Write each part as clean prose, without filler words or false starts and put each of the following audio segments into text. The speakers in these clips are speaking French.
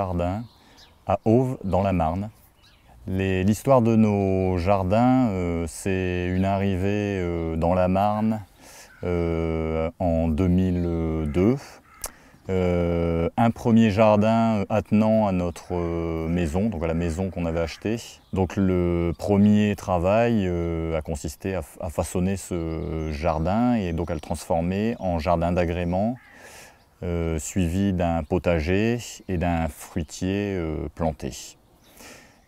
jardin à Auve, dans la Marne. L'histoire de nos jardins, c'est une arrivée dans la Marne en 2002. Un premier jardin attenant à notre maison, donc à la maison qu'on avait achetée. Donc le premier travail a consisté à façonner ce jardin et donc à le transformer en jardin d'agrément, suivi d'un potager et d'un fruitier planté.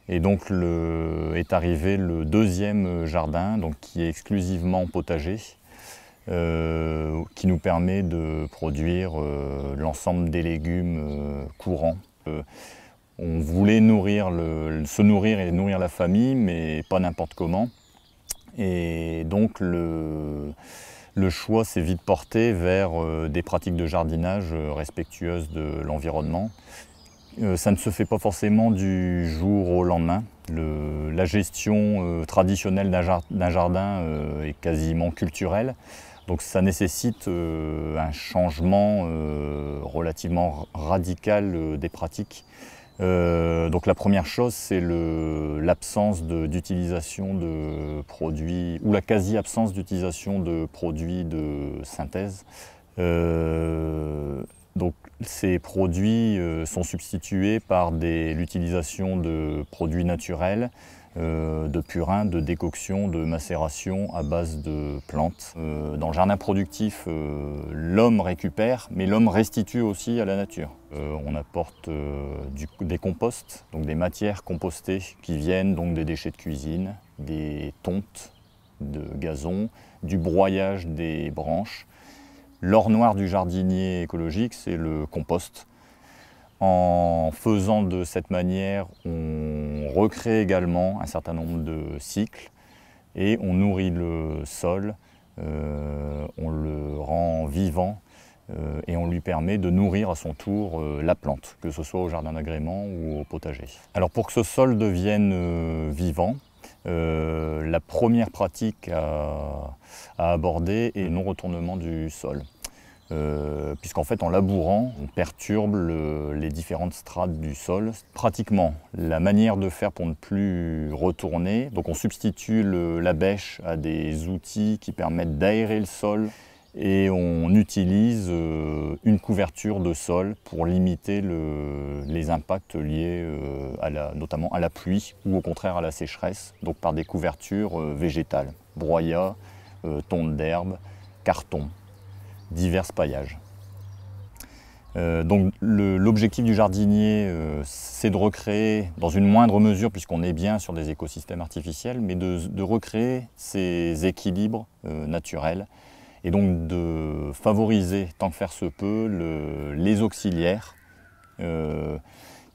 Et donc est arrivé le deuxième jardin, donc qui est exclusivement potager, qui nous permet de produire l'ensemble des légumes courants. On voulait se nourrir et nourrir la famille, mais pas n'importe comment. Et donc le choix s'est vite porté vers des pratiques de jardinage respectueuses de l'environnement. Ça ne se fait pas forcément du jour au lendemain. La gestion traditionnelle d'un jardin est quasiment culturelle. Donc ça nécessite un changement relativement radical des pratiques. Donc la première chose, c'est l'absence d'utilisation de produits, ou la quasi-absence d'utilisation de produits de synthèse. Donc ces produits sont substitués par l'utilisation de produits naturels, de purins, de décoctions, de macération à base de plantes. Dans le jardin productif, l'homme récupère, mais l'homme restitue aussi à la nature. On apporte des composts, donc des matières compostées qui viennent donc des déchets de cuisine, des tontes de gazon, du broyage des branches. L'or noir du jardinier écologique, c'est le compost. En faisant de cette manière, on recrée également un certain nombre de cycles et on nourrit le sol, on le rend vivant et on lui permet de nourrir à son tour la plante, que ce soit au jardin d'agrément ou au potager. Alors pour que ce sol devienne vivant, la première pratique à aborder est le non-retournement du sol. Puisqu'en fait, en labourant, on perturbe les différentes strates du sol. Pratiquement, la manière de faire pour ne plus retourner, donc on substitue la bêche à des outils qui permettent d'aérer le sol et on utilise une couverture de sol pour limiter les impacts liés notamment à la pluie ou au contraire à la sécheresse, donc par des couvertures végétales, broyat, tonte d'herbe, carton, divers paillages. Donc l'objectif du jardinier, c'est de recréer, dans une moindre mesure, puisqu'on est bien sur des écosystèmes artificiels, mais de recréer ces équilibres naturels et donc de favoriser, tant que faire se peut, les auxiliaires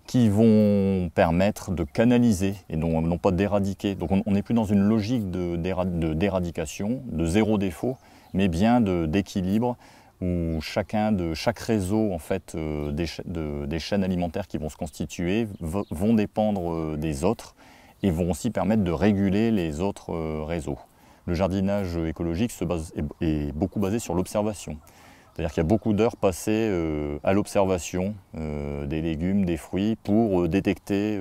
qui vont permettre de canaliser et non pas d'éradiquer. Donc on n'est plus dans une logique d'éradication, de zéro défaut, mais bien d'équilibre où chaque réseau en fait, des chaînes alimentaires qui vont se constituer vont dépendre des autres et vont aussi permettre de réguler les autres réseaux. Le jardinage écologique est beaucoup basé sur l'observation. C'est-à-dire qu'il y a beaucoup d'heures passées à l'observation des légumes, des fruits, pour détecter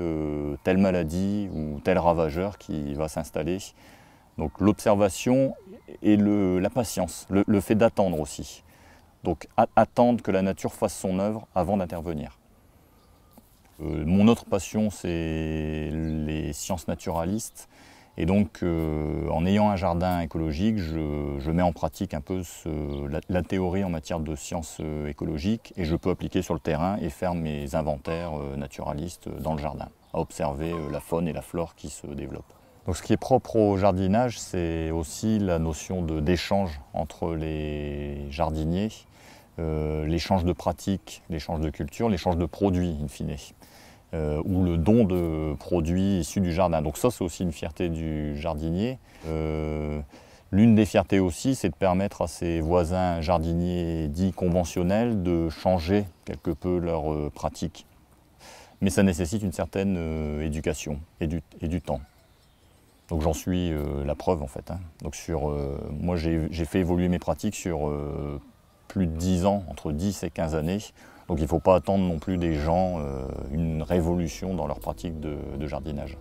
telle maladie ou tel ravageur qui va s'installer. Donc l'observation et la patience, le fait d'attendre aussi. Donc attendre que la nature fasse son œuvre avant d'intervenir. Mon autre passion, c'est les sciences naturalistes. Et donc en ayant un jardin écologique, je mets en pratique un peu la théorie en matière de sciences écologiques et je peux appliquer sur le terrain et faire mes inventaires naturalistes dans le jardin, à observer la faune et la flore qui se développent. Donc ce qui est propre au jardinage, c'est aussi la notion d'échange entre les jardiniers, l'échange de pratiques, l'échange de culture, l'échange de produits in fine, ou le don de produits issus du jardin. Donc ça, c'est aussi une fierté du jardinier. L'une des fiertés aussi, c'est de permettre à ses voisins jardiniers dits conventionnels de changer quelque peu leurs pratiques. Mais ça nécessite une certaine éducation et du temps. Donc j'en suis la preuve en fait. Donc moi j'ai fait évoluer mes pratiques sur plus de 10 ans, entre 10 et 15 années, Donc il ne faut pas attendre non plus des gens une révolution dans leur pratique de jardinage.